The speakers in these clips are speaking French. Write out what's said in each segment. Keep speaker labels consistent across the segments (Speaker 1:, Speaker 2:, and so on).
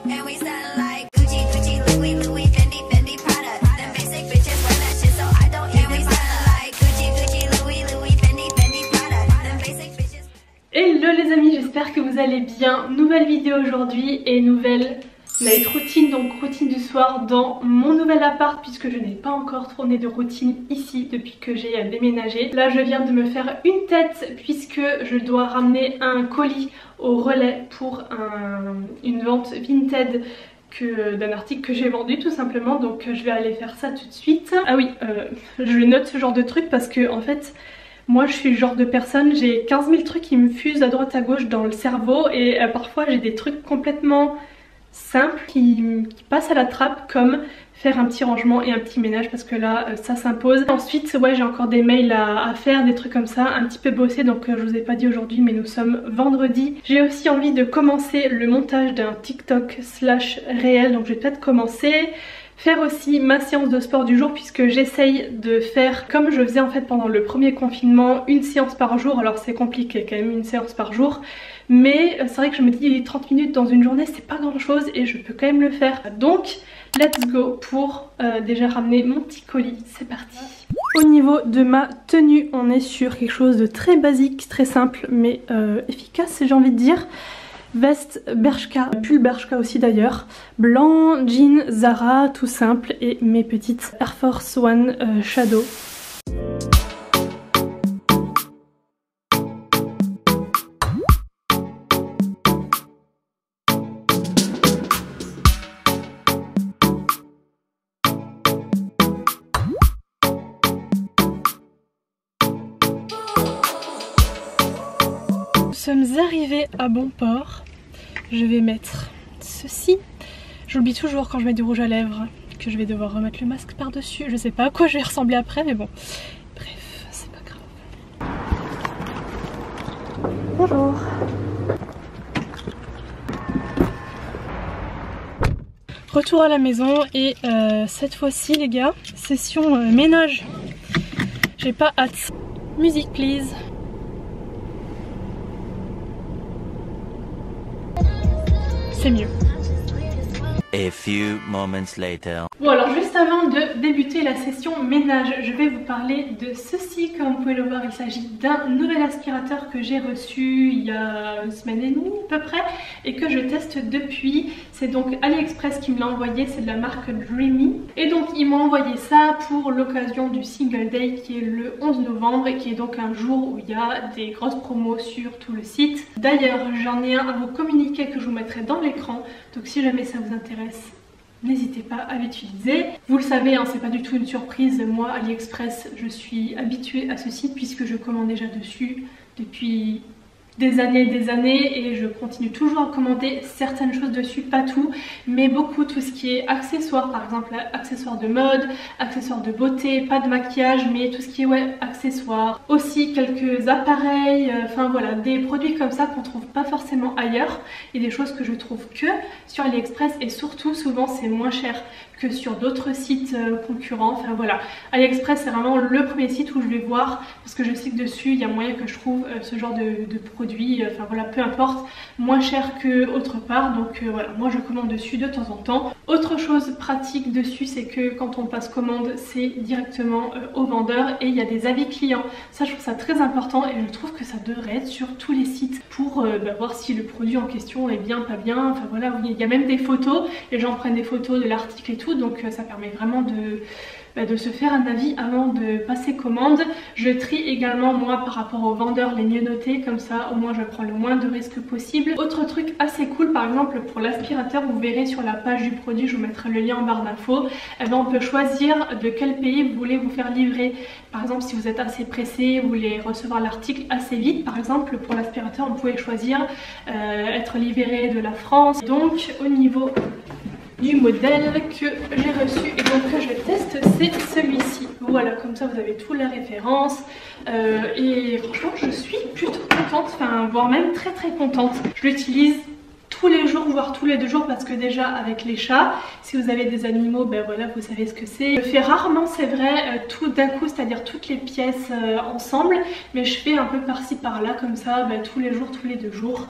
Speaker 1: And we sound like Gucci, Gucci, Louis, Louis, Fendi, Fendi, Prada. Them basic bitches wear that shit, so I don't even we sound like Gucci, Gucci, Louis, Louis, Fendi, Fendi, Prada. Them basic bitches.
Speaker 2: Hello les amis, j'espère que vous allez bien. Nouvelle vidéo aujourd'hui et nouvelle night routine, donc routine du soir dans mon nouvel appart puisque je n'ai pas encore tourné de routine ici depuis que j'ai déménagé. Là je viens de me faire une tête puisque je dois ramener un colis au relais pour une vente Vinted d'un article que j'ai vendu tout simplement, donc je vais aller faire ça tout de suite. Ah oui, je note ce genre de truc parce que en fait moi je suis le genre de personne, j'ai 15 000 trucs qui me fusent à droite à gauche dans le cerveau et parfois j'ai des trucs complètement simples qui passent à la trappe, comme faire un petit rangement et un petit ménage parce que là ça s'impose. Ensuite ouais, j'ai encore des mails à faire, des trucs comme ça, un petit peu bossé, donc je vous ai pas dit aujourd'hui mais nous sommes vendredi. J'ai aussi envie de commencer le montage d'un TikTok slash réel, donc je vais peut-être commencer. Faire aussi ma séance de sport du jour puisque j'essaye de faire comme je faisais en fait pendant le premier confinement, une séance par jour. Alors c'est compliqué quand même, une séance par jour, mais c'est vrai que je me dis 30 minutes dans une journée c'est pas grand chose et je peux quand même le faire. Donc let's go pour déjà ramener mon petit colis, c'est parti. Au niveau de ma tenue, on est sur quelque chose de très basique, très simple mais efficace j'ai envie de dire. Veste Bershka, pull Bershka aussi d'ailleurs, blanc, jean Zara, tout simple, et mes petites Air Force One Shadow. Nous sommes arrivés à bon port. Je vais mettre ceci. J'oublie toujours quand je mets du rouge à lèvres que je vais devoir remettre le masque par dessus. Je sais pas à quoi je vais ressembler après mais bon. Bref, c'est pas grave. Bonjour. Retour à la maison et cette fois-ci les gars, session ménage. J'ai pas hâte. Musique please. C'est mieux.
Speaker 3: A few moments later.
Speaker 2: Bon alors juste avant de débuter la session ménage, je vais vous parler de ceci. Comme vous pouvez le voir, il s'agit d'un nouvel aspirateur que j'ai reçu il y a une semaine et demie à peu près et que je teste depuis. C'est donc AliExpress qui me l'a envoyé, c'est de la marque Dreamy. Et donc ils m'ont envoyé ça pour l'occasion du Single Day qui est le 11 novembre et qui est donc un jour où il y a des grosses promos sur tout le site. D'ailleurs j'en ai un à vous communiquer que je vous mettrai dans l'écran, donc si jamais ça vous intéresse, n'hésitez pas à l'utiliser. Vous le savez, hein, c'est pas du tout une surprise. Moi, AliExpress, je suis habituée à ce site puisque je commande déjà dessus depuis des années et je continue toujours à commander certaines choses dessus, pas tout, mais beaucoup, tout ce qui est accessoires, par exemple accessoires de mode, accessoires de beauté, pas de maquillage, mais tout ce qui est ouais, accessoires, aussi quelques appareils, enfin voilà, des produits comme ça qu'on trouve pas forcément ailleurs et des choses que je trouve que sur AliExpress et surtout souvent c'est moins cher que sur d'autres sites concurrents. Enfin voilà, AliExpress c'est vraiment le premier site où je vais voir parce que je sais que dessus il y a moyen que je trouve ce genre de produits, enfin voilà, peu importe, moins cher que autre part. Donc voilà, moi je commande dessus de temps en temps. Autre chose pratique dessus, c'est que quand on passe commande, c'est directement au vendeur et il y a des avis clients. Ça je trouve ça très important et je trouve que ça devrait être sur tous les sites pour voir si le produit en question est bien, pas bien. Enfin voilà, il y a même des photos, les gens prennent des photos de l'article et tout, donc ça permet vraiment de se faire un avis avant de passer commande. Je trie également moi par rapport aux vendeurs les mieux notés, comme ça au moins je prends le moins de risques possible. Autre truc assez cool, par exemple pour l'aspirateur, vous verrez sur la page du produit, je vous mettrai le lien en barre d'infos, on peut choisir de quel pays vous voulez vous faire livrer. Par exemple si vous êtes assez pressé, vous voulez recevoir l'article assez vite, par exemple pour l'aspirateur on pouvait choisir être livré de la France. Donc au niveau du modèle que j'ai reçu et donc que je teste, c'est celui-ci. Voilà, comme ça vous avez toutes les références et franchement je suis plutôt contente, enfin voire même très contente. Je l'utilise tous les jours voire tous les 2 jours parce que déjà avec les chats, si vous avez des animaux, ben voilà, vous savez ce que c'est. Je fais rarement, c'est vrai, tout d'un coup, c'est-à-dire toutes les pièces ensemble, mais je fais un peu par-ci par-là comme ça, ben, tous les jours, tous les 2 jours.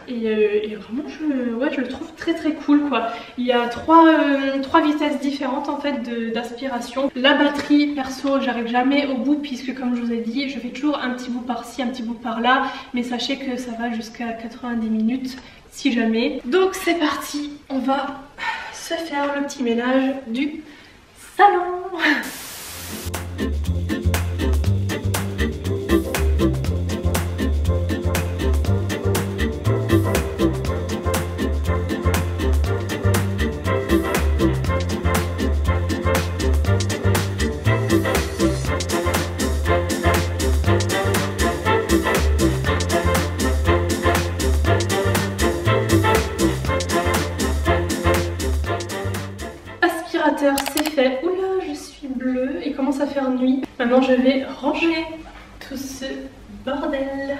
Speaker 2: et vraiment je le trouve très très cool quoi. Il y a trois vitesses différentes en fait d'aspiration. La batterie perso j'arrive jamais au bout puisque comme je vous ai dit je fais toujours un petit bout par-ci, un petit bout par-là, mais sachez que ça va jusqu'à 90 minutes si jamais. Donc c'est parti, on va se faire le petit ménage du salon. C'est fait. Oula, je suis bleue, il commence à faire nuit. Maintenant je vais ranger tout ce bordel.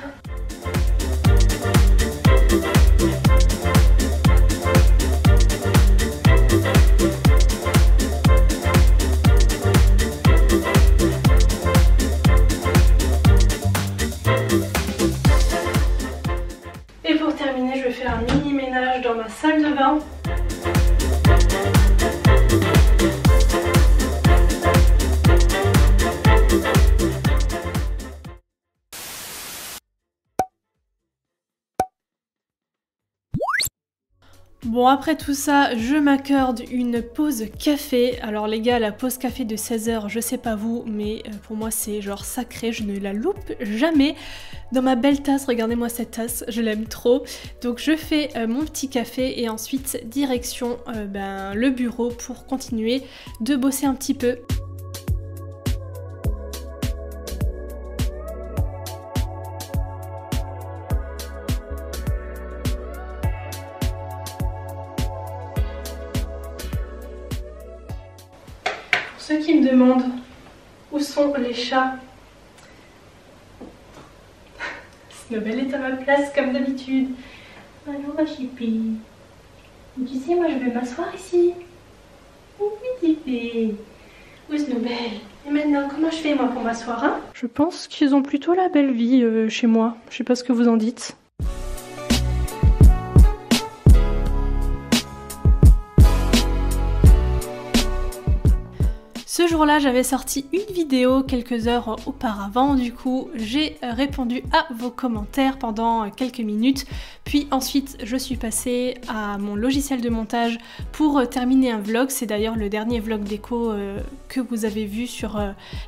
Speaker 2: Et pour terminer, je vais faire un mini ménage dans ma salle de bain. Bon, après tout ça, je m'accorde une pause café. Alors les gars, la pause café de 16h, je sais pas vous, mais pour moi c'est genre sacré, je ne la loupe jamais. Dans ma belle tasse, regardez-moi cette tasse, je l'aime trop. Donc je fais mon petit café et ensuite direction le bureau pour continuer de bosser un petit peu. Ceux qui me demandent où sont les chats, Snowbell est à ma place comme d'habitude. Alors ma chipie, tu sais moi je vais m'asseoir ici. Oui Tiffé. Où Snowbell? Et maintenant comment je fais moi pour m'asseoir hein? Je pense qu'ils ont plutôt la belle vie chez moi, je sais pas ce que vous en dites. Ce jour-là, j'avais sorti une vidéo quelques heures auparavant, du coup j'ai répondu à vos commentaires pendant quelques minutes, puis ensuite je suis passée à mon logiciel de montage pour terminer un vlog. C'est d'ailleurs le dernier vlog déco que vous avez vu sur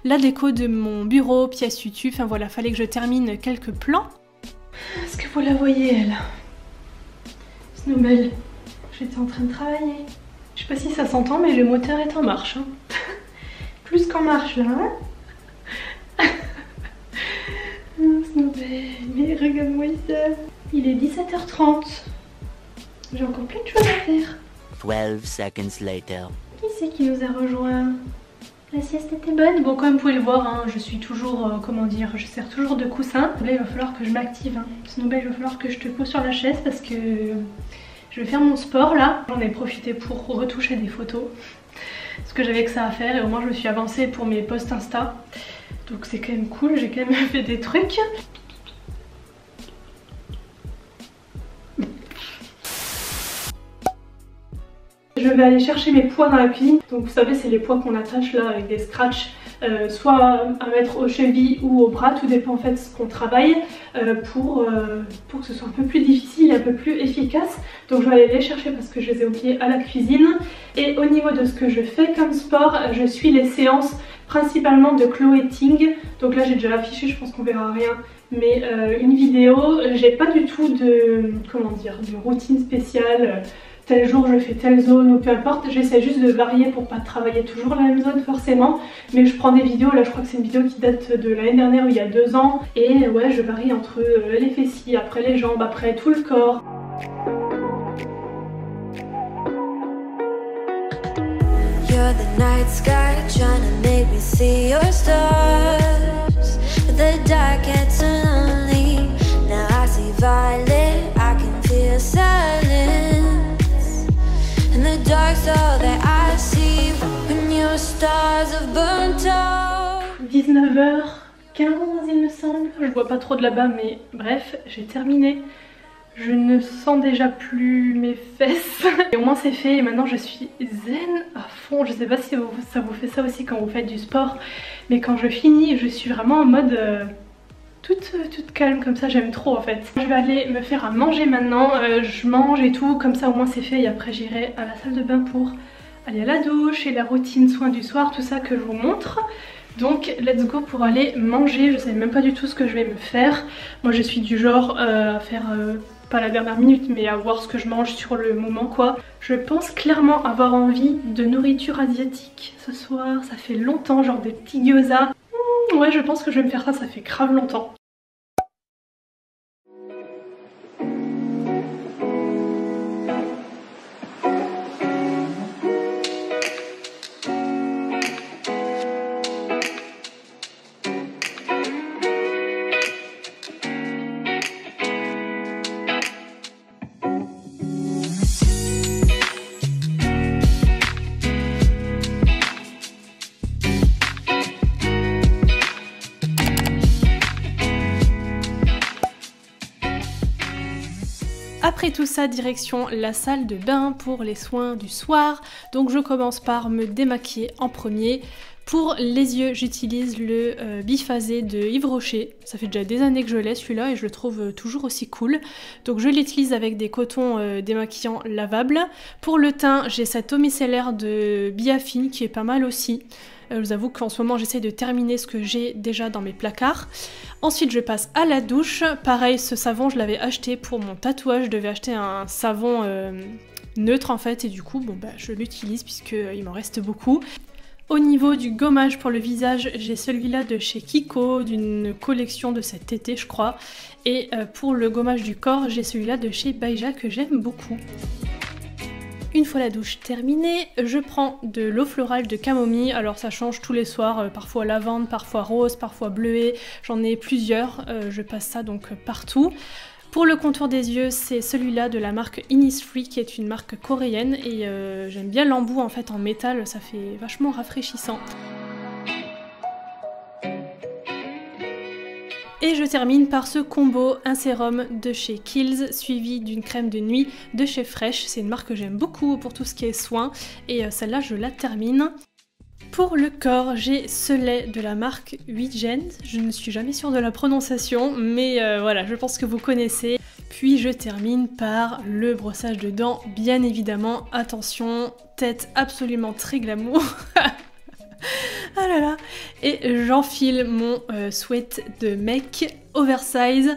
Speaker 2: la déco de mon bureau, pièce YouTube. Enfin voilà, fallait que je termine quelques plans. Est-ce que vous la voyez elle? Snowbell, j'étais en train de travailler. Je sais pas si ça s'entend mais le moteur est en marche. Hein. Plus qu'en marche là, hein. Snowbell, mais regarde-moi ça. Il est 17h30. J'ai encore plein de choses à faire.
Speaker 3: 12 seconds later.
Speaker 2: Qui c'est qui nous a rejoint? La sieste était bonne. Bon, comme vous pouvez le voir, hein, je suis toujours, comment dire, je sers toujours de coussin. Là, il va falloir que je m'active. Hein. Snowbell, il va falloir que je te pose sur la chaise parce que je vais faire mon sport là. J'en ai profité pour retoucher des photos. Parce que j'avais que ça à faire et au moins je me suis avancée pour mes posts Insta. Donc c'est quand même cool, j'ai quand même fait des trucs. Je vais aller chercher mes poids dans la cuisine. Donc vous savez c'est les poids qu'on attache là avec des scratchs. Soit à mettre aux chevilles ou au bras, tout dépend en fait de ce qu'on travaille pour que ce soit un peu plus difficile, un peu plus efficace. Donc je vais aller les chercher parce que je les ai oubliés à la cuisine. Et au niveau de ce que je fais comme sport, je suis les séances principalement de Chloé Ting. Donc là j'ai déjà affiché, je pense qu'on verra rien, mais une vidéo. J'ai pas du tout de, comment dire, de routine spéciale. Tel jour je fais telle zone ou peu importe, j'essaie juste de varier pour pas travailler toujours la même zone forcément, mais je prends des vidéos, là je crois que c'est une vidéo qui date de l'année dernière ou il y a 2 ans, et ouais je varie entre les fessiers, après les jambes, après tout le corps.
Speaker 1: You're the night sky trying to make me see your stars. The dark gets lonely. Now I see violet, I can feel silence. And the dark's all that I see when your stars have burnt out.
Speaker 2: 19h15 il me semble, je vois pas trop de là-bas mais bref, j'ai terminé. Je ne sens déjà plus mes fesses. Et au moins c'est fait et maintenant je suis zen à fond. Je sais pas si ça vous fait ça aussi quand vous faites du sport. Mais quand je finis, je suis vraiment en mode toute calme comme ça, j'aime trop en fait. Je vais aller me faire à manger maintenant. Je mange et tout, comme ça au moins c'est fait. Et après j'irai à la salle de bain pour aller à la douche et la routine soin du soir, tout ça que je vous montre. Donc let's go pour aller manger. Je sais même pas du tout ce que je vais me faire. Moi je suis du genre à faire... pas la dernière minute mais à voir ce que je mange sur le moment quoi. Je pense clairement avoir envie de nourriture asiatique ce soir, ça fait longtemps, genre des petits gyoza. Ouais je pense que je vais me faire ça, ça fait grave longtemps. Après tout ça, direction la salle de bain pour les soins du soir. Donc je commence par me démaquiller en premier. Pour les yeux, j'utilise le biphasé de Yves Rocher. Ça fait déjà des années que je l'ai celui-là et je le trouve toujours aussi cool. Donc je l'utilise avec des cotons démaquillants lavables. Pour le teint, j'ai cet eau micellaire de Biafine qui est pas mal aussi. Je vous avoue qu'en ce moment j'essaie de terminer ce que j'ai déjà dans mes placards. Ensuite je passe à la douche. Pareil, ce savon je l'avais acheté pour mon tatouage. Je devais acheter un savon neutre en fait et du coup bon, bah, je l'utilise puisqu'il m'en reste beaucoup. Au niveau du gommage pour le visage, j'ai celui-là de chez Kiko, d'une collection de cet été je crois. Et pour le gommage du corps, j'ai celui-là de chez Baija que j'aime beaucoup. Une fois la douche terminée, je prends de l'eau florale de camomille. Alors ça change tous les soirs, parfois lavande, parfois rose, parfois bleuet. J'en ai plusieurs, je passe ça donc partout. Pour le contour des yeux, c'est celui-là de la marque Innisfree qui est une marque coréenne et j'aime bien l'embout en fait en métal, ça fait vachement rafraîchissant. Et je termine par ce combo, un sérum de chez Kiehl's suivi d'une crème de nuit de chez Fresh. C'est une marque que j'aime beaucoup pour tout ce qui est soin et celle-là je la termine. Pour le corps, j'ai ce lait de la marque Huijen. Je ne suis jamais sûre de la prononciation, mais voilà, je pense que vous connaissez. Puis je termine par le brossage de dents, bien évidemment. Attention, tête absolument très glamour. Ah là là. Et j'enfile mon sweat de mec oversize.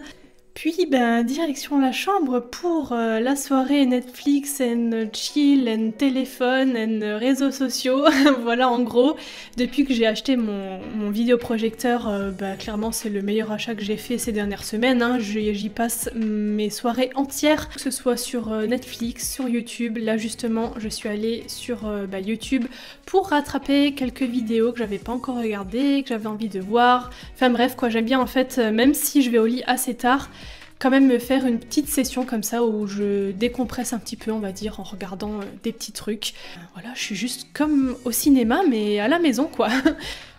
Speaker 2: Puis ben direction la chambre pour la soirée Netflix and chill and téléphone and réseaux sociaux. Voilà en gros, depuis que j'ai acheté mon vidéoprojecteur, bah, clairement c'est le meilleur achat que j'ai fait ces dernières semaines. Hein. J'y passe mes soirées entières, que ce soit sur Netflix, sur YouTube. Là justement je suis allée sur YouTube pour rattraper quelques vidéos que j'avais pas encore regardées, que j'avais envie de voir. Enfin bref quoi, j'aime bien en fait, même si je vais au lit assez tard, quand même me faire une petite session comme ça où je décompresse un petit peu on va dire en regardant des petits trucs. Voilà, je suis juste comme au cinéma mais à la maison quoi.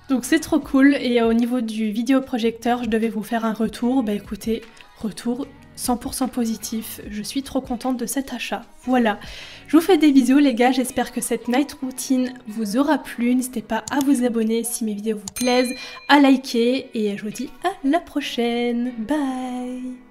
Speaker 2: Donc c'est trop cool. Et au niveau du vidéoprojecteur, je devais vous faire un retour. Bah écoutez, retour 100% positif, je suis trop contente de cet achat. Voilà, je vous fais des bisous les gars, j'espère que cette night routine vous aura plu. N'hésitez pas à vous abonner si mes vidéos vous plaisent, à liker et je vous dis à la prochaine. Bye.